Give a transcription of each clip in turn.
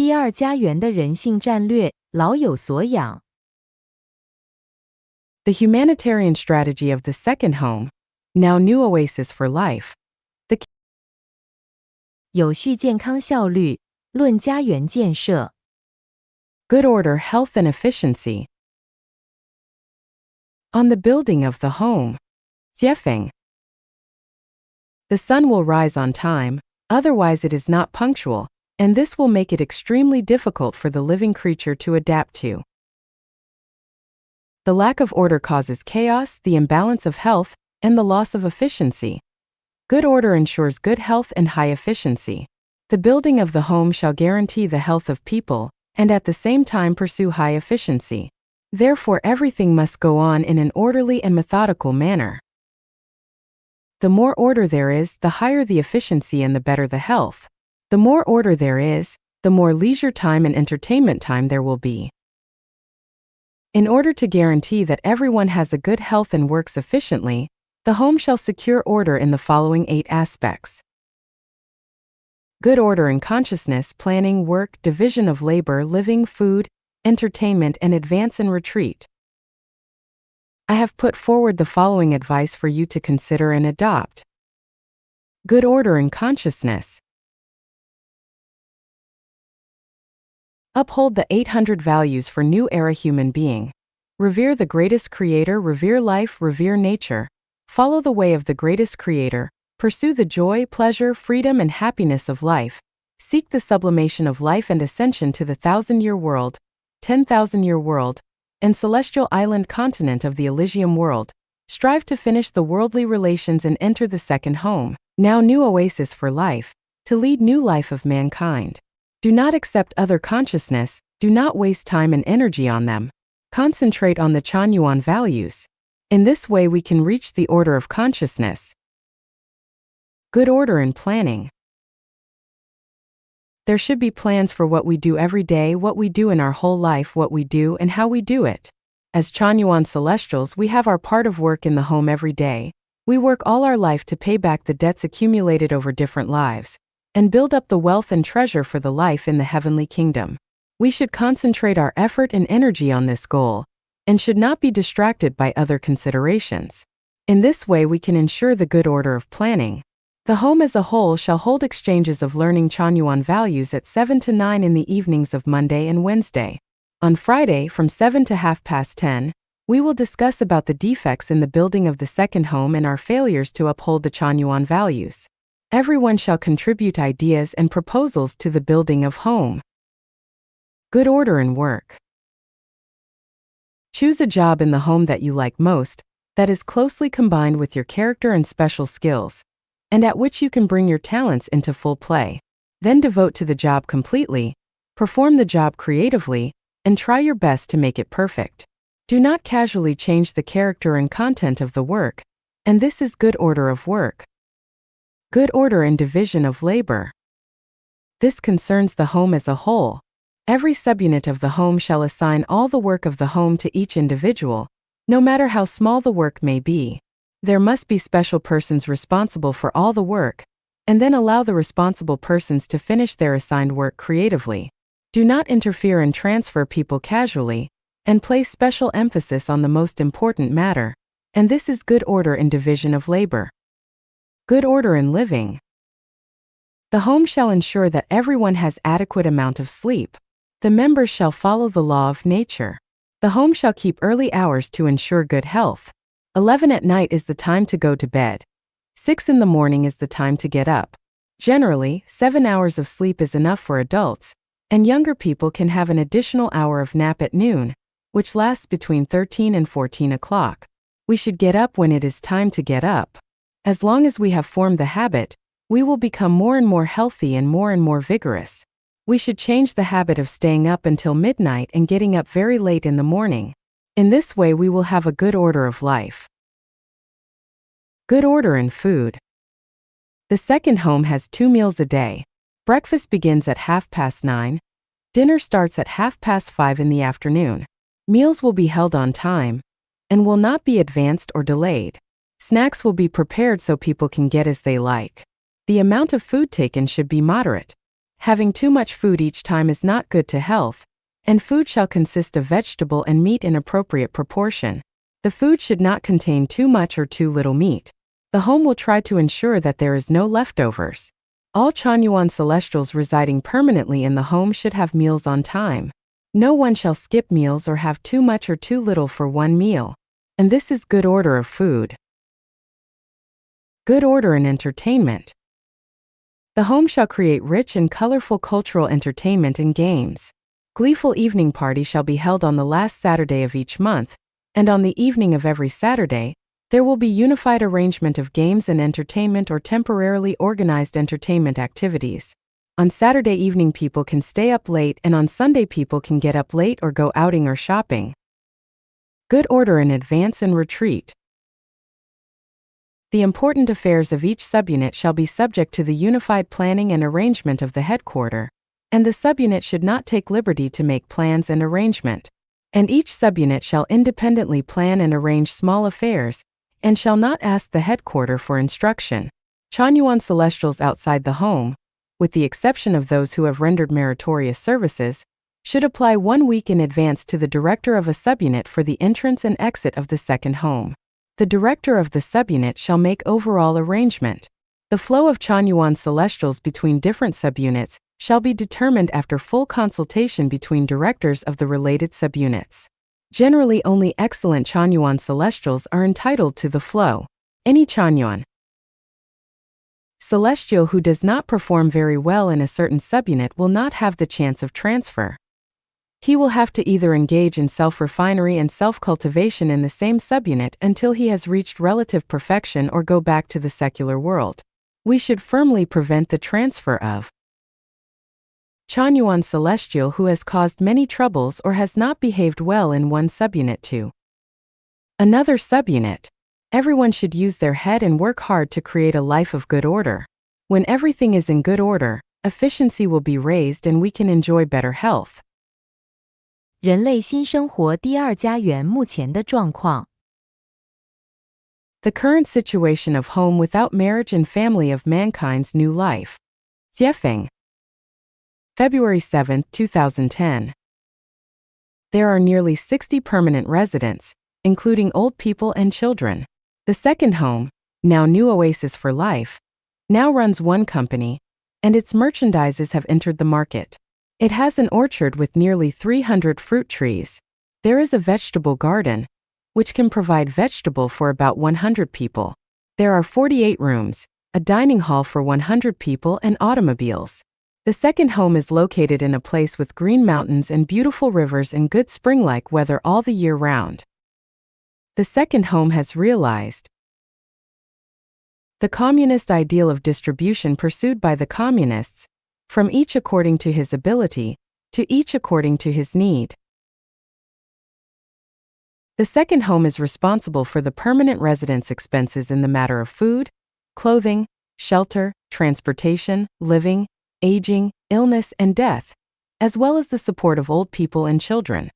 第二家园的人性战略，老有所养。The humanitarian strategy of the second home, now new oasis for life. 有序健康效率，论家园建设。Good order, health and efficiency. On the building of the home. 接缝. The sun will rise on time, otherwise it is not punctual, and this will make it extremely difficult for the living creature to adapt to. The lack of order causes chaos, the imbalance of health, and the loss of efficiency. Good order ensures good health and high efficiency. The building of the home shall guarantee the health of people, and at the same time pursue high efficiency. Therefore, everything must go on in an orderly and methodical manner. The more order there is, the higher the efficiency and the better the health. The more order there is, the more leisure time and entertainment time there will be. In order to guarantee that everyone has a good health and works efficiently, the home shall secure order in the following 8 aspects. Good order in consciousness, planning, work, division of labor, living, food, entertainment, and advance and retreat. I have put forward the following advice for you to consider and adopt. Good order in consciousness. Uphold the 800 values for new era human being. Revere the greatest creator, revere life, revere nature. Follow the way of the greatest creator. Pursue the joy, pleasure, freedom, and happiness of life. Seek the sublimation of life and ascension to the 1,000-year world, 10,000-year world, and celestial island continent of the Elysium world. Strive to finish the worldly relations and enter the second home, now new oasis for life, to lead new life of mankind. Do not accept other consciousness, do not waste time and energy on them. Concentrate on the Chanyuan values. In this way we can reach the order of consciousness. Good order in planning. There should be plans for what we do every day, what we do in our whole life, what we do and how we do it. As Chanyuan Celestials, we have our part of work in the home every day. We work all our life to pay back the debts accumulated over different lives, and build up the wealth and treasure for the life in the heavenly kingdom. We should concentrate our effort and energy on this goal, and should not be distracted by other considerations. In this way we can ensure the good order of planning. The home as a whole shall hold exchanges of learning Chanyuan values at 7 to 9 in the evenings of Monday and Wednesday. On Friday from 7 to 10:30, we will discuss about the defects in the building of the second home and our failures to uphold the Chanyuan values. Everyone shall contribute ideas and proposals to the building of home. Good order in work. Choose a job in the home that you like most, that is closely combined with your character and special skills, and at which you can bring your talents into full play. Then devote to the job completely, perform the job creatively, and try your best to make it perfect. Do not casually change the character and content of the work, and this is good order of work. Good order in division of labor. This concerns the home as a whole. Every subunit of the home shall assign all the work of the home to each individual, no matter how small the work may be. There must be special persons responsible for all the work, and then allow the responsible persons to finish their assigned work creatively. Do not interfere and transfer people casually, and place special emphasis on the most important matter, and this is good order in division of labor. Good order in living. The home shall ensure that everyone has adequate amount of sleep. The members shall follow the law of nature. The home shall keep early hours to ensure good health. 11 at night is the time to go to bed. 6 in the morning is the time to get up. Generally, 7 hours of sleep is enough for adults, and younger people can have an additional hour of nap at noon, which lasts between 13 and 14 o'clock. We should get up when it is time to get up. As long as we have formed the habit, we will become more and more healthy and more vigorous. We should change the habit of staying up until midnight and getting up very late in the morning. In this way we will have a good order of life. Good order in food. The second home has 2 meals a day. Breakfast begins at 9:30. Dinner starts at 5:30 in the afternoon. Meals will be held on time, and will not be advanced or delayed. Snacks will be prepared so people can get as they like. The amount of food taken should be moderate. Having too much food each time is not good to health, and food shall consist of vegetable and meat in appropriate proportion. The food should not contain too much or too little meat. The home will try to ensure that there is no leftovers. All Chanyuan celestials residing permanently in the home should have meals on time. No one shall skip meals or have too much or too little for one meal. And this is good order of food. Good order in entertainment. The home shall create rich and colorful cultural entertainment and games. Gleeful evening party shall be held on the last Saturday of each month, and on the evening of every Saturday, there will be unified arrangement of games and entertainment or temporarily organized entertainment activities. On Saturday evening people can stay up late, and on Sunday people can get up late or go outing or shopping. Good order in advance and retreat. The important affairs of each subunit shall be subject to the unified planning and arrangement of the headquarter, and the subunit should not take liberty to make plans and arrangement. And each subunit shall independently plan and arrange small affairs, and shall not ask the headquarter for instruction. Chanyuan celestials outside the home, with the exception of those who have rendered meritorious services, should apply 1 week in advance to the director of a subunit for the entrance and exit of the second home. The director of the subunit shall make overall arrangement. The flow of Chanyuan celestials between different subunits shall be determined after full consultation between directors of the related subunits. Generally, only excellent Chanyuan celestials are entitled to the flow. Any Chanyuan celestial who does not perform very well in a certain subunit will not have the chance of transfer. He will have to either engage in self-refinery and self-cultivation in the same subunit until he has reached relative perfection or go back to the secular world. We should firmly prevent the transfer of Chanyuan celestial who has caused many troubles or has not behaved well in one subunit to another subunit. Everyone should use their head and work hard to create a life of good order. When everything is in good order, efficiency will be raised and we can enjoy better health. 人类新生活第二家园目前的状况。The current situation of home without marriage and family of mankind's new life. Jiefeng. February 7, 2010. There are nearly 60 permanent residents, including old people and children. The second home, now New Oasis for Life, now runs one company, and its merchandises have entered the market. It has an orchard with nearly 300 fruit trees. There is a vegetable garden, which can provide vegetable for about 100 people. There are 48 rooms, a dining hall for 100 people and automobiles. The second home is located in a place with green mountains and beautiful rivers and good spring-like weather all the year round. The second home has realized the communist ideal of distribution pursued by the communists, from each according to his ability, to each according to his need. The second home is responsible for the permanent residence expenses in the matter of food, clothing, shelter, transportation, living, aging, illness, and death, as well as the support of old people and children.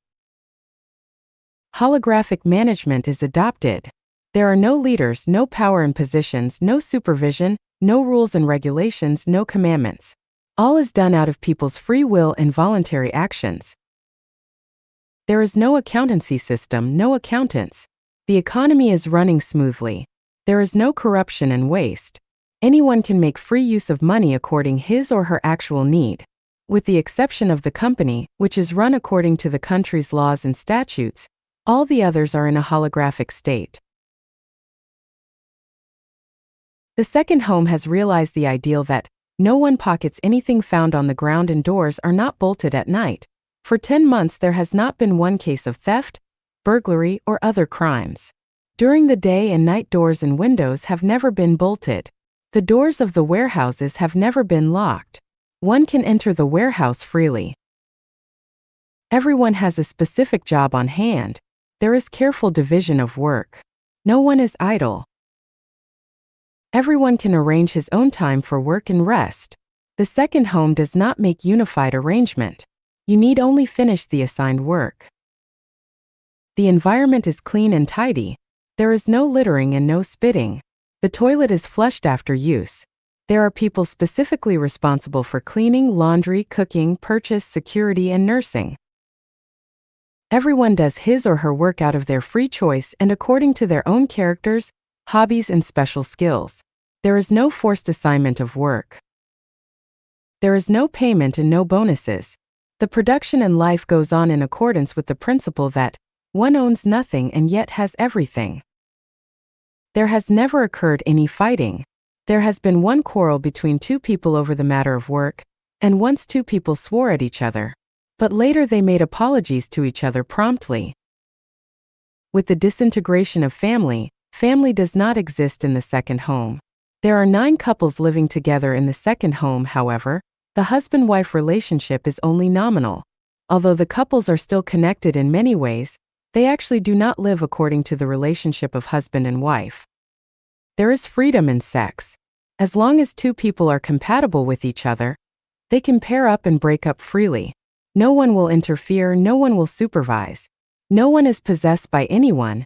Holographic management is adopted. There are no leaders, no power and positions, no supervision, no rules and regulations, no commandments. All is done out of people's free will and voluntary actions. There is no accountancy system, no accountants. The economy is running smoothly. There is no corruption and waste. Anyone can make free use of money according his or her actual need. With the exception of the company, which is run according to the country's laws and statutes, all the others are in a holographic state. The second home has realized the ideal that no one pockets anything found on the ground and doors are not bolted at night. For 10 months there has not been one case of theft, burglary, or other crimes. During the day and night doors and windows have never been bolted. The doors of the warehouses have never been locked. One can enter the warehouse freely. Everyone has a specific job on hand. There is careful division of work. No one is idle. Everyone can arrange his own time for work and rest. The second home does not make unified arrangement. You need only finish the assigned work. The environment is clean and tidy. There is no littering and no spitting. The toilet is flushed after use. There are people specifically responsible for cleaning, laundry, cooking, purchase, security, and nursing. Everyone does his or her work out of their free choice and according to their own characters, hobbies, and special skills. There is no forced assignment of work. There is no payment and no bonuses. The production and life goes on in accordance with the principle that one owns nothing and yet has everything. There has never occurred any fighting. There has been one quarrel between two people over the matter of work, and once two people swore at each other. But later they made apologies to each other promptly. With the disintegration of family, family does not exist in the second home. There are 9 couples living together in the second home, however, the husband-wife relationship is only nominal. Although the couples are still connected in many ways, they actually do not live according to the relationship of husband and wife. There is freedom in sex. As long as two people are compatible with each other, they can pair up and break up freely. No one will interfere, no one will supervise. No one is possessed by anyone.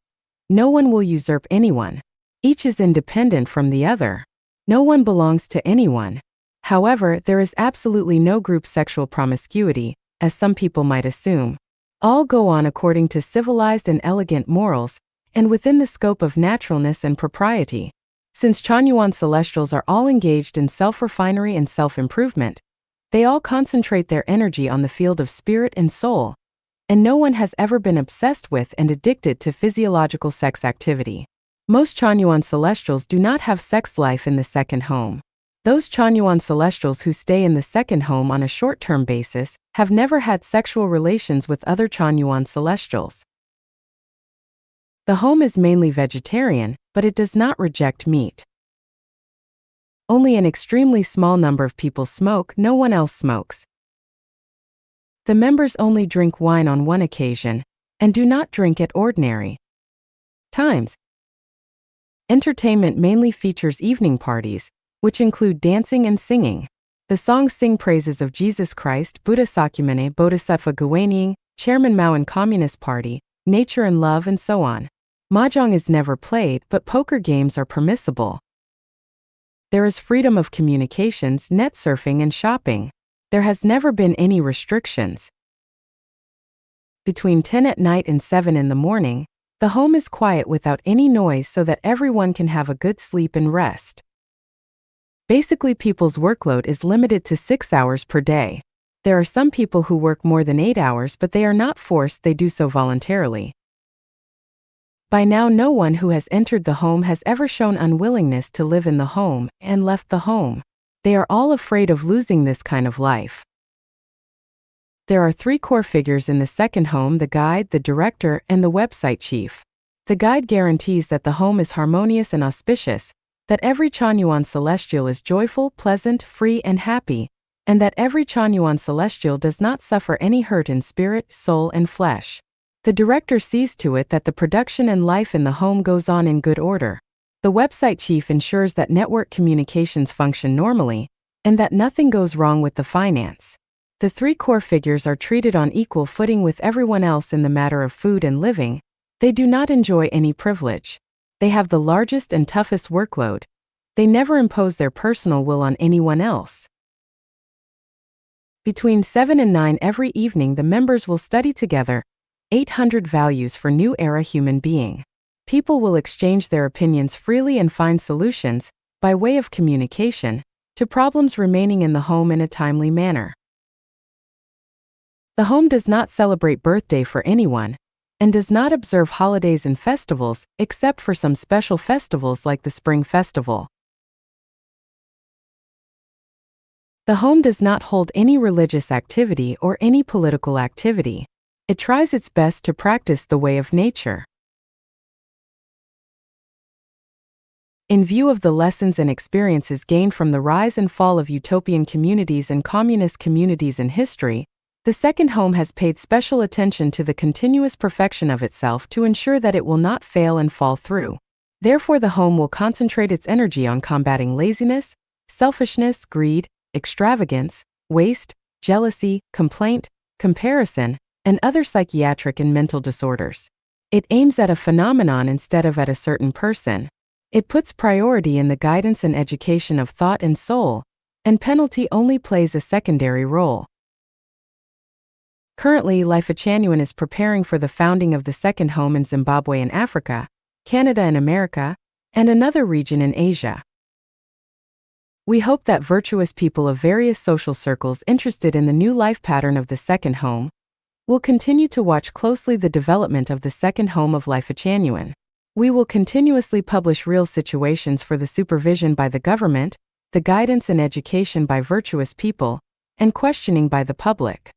No one will usurp anyone. Each is independent from the other. No one belongs to anyone. However, there is absolutely no group sexual promiscuity, as some people might assume. All go on according to civilized and elegant morals, and within the scope of naturalness and propriety. Since Chanyuan celestials are all engaged in self-refinery and self-improvement, they all concentrate their energy on the field of spirit and soul, and no one has ever been obsessed with and addicted to physiological sex activity. Most Chanyuan celestials do not have sex life in the second home. Those Chanyuan celestials who stay in the second home on a short-term basis have never had sexual relations with other Chanyuan celestials. The home is mainly vegetarian, but it does not reject meat. Only an extremely small number of people smoke, no one else smokes. The members only drink wine on one occasion, and do not drink at ordinary times. Entertainment mainly features evening parties, which include dancing and singing. The songs sing praises of Jesus Christ, Buddha Sakyamuni, Bodhisattva Guanyin, Chairman Mao and Communist Party, nature and love, and so on. Mahjong is never played, but poker games are permissible. There is freedom of communications, net surfing, and shopping. There has never been any restrictions. Between 10 at night and 7 in the morning, the home is quiet without any noise so that everyone can have a good sleep and rest. Basically, people's workload is limited to 6 hours per day. There are some people who work more than 8 hours, but they are not forced, they do so voluntarily. By now, no one who has entered the home has ever shown unwillingness to live in the home and left the home. They are all afraid of losing this kind of life. There are 3 core figures in the second home: the guide, the director, and the website chief. The guide guarantees that the home is harmonious and auspicious, that every Chanyuan celestial is joyful, pleasant, free, and happy, and that every Chanyuan celestial does not suffer any hurt in spirit, soul, and flesh. The director sees to it that the production and life in the home goes on in good order. The website chief ensures that network communications function normally, and that nothing goes wrong with the finance. The 3 core figures are treated on equal footing with everyone else in the matter of food and living. They do not enjoy any privilege. They have the largest and toughest workload. They never impose their personal will on anyone else. Between 7 and 9 every evening, the members will study together 800 values for new era human being. People will exchange their opinions freely and find solutions, by way of communication, to problems remaining in the home in a timely manner. The home does not celebrate birthday for anyone, and does not observe holidays and festivals, except for some special festivals like the Spring Festival. The home does not hold any religious activity or any political activity. It tries its best to practice the way of nature. In view of the lessons and experiences gained from the rise and fall of utopian communities and communist communities in history, the second home has paid special attention to the continuous perfection of itself to ensure that it will not fail and fall through. Therefore, the home will concentrate its energy on combating laziness, selfishness, greed, extravagance, waste, jealousy, complaint, comparison, and other psychiatric and mental disorders. It aims at a phenomenon instead of at a certain person. It puts priority in the guidance and education of thought and soul, and penalty only plays a secondary role. Currently, Life Achanuan is preparing for the founding of the second home in Zimbabwe in Africa, Canada in America, and another region in Asia. We hope that virtuous people of various social circles interested in the new life pattern of the second home will continue to watch closely the development of the second home of Life Achanuan. We will continuously publish real situations for the supervision by the government, the guidance and education by virtuous people, and questioning by the public.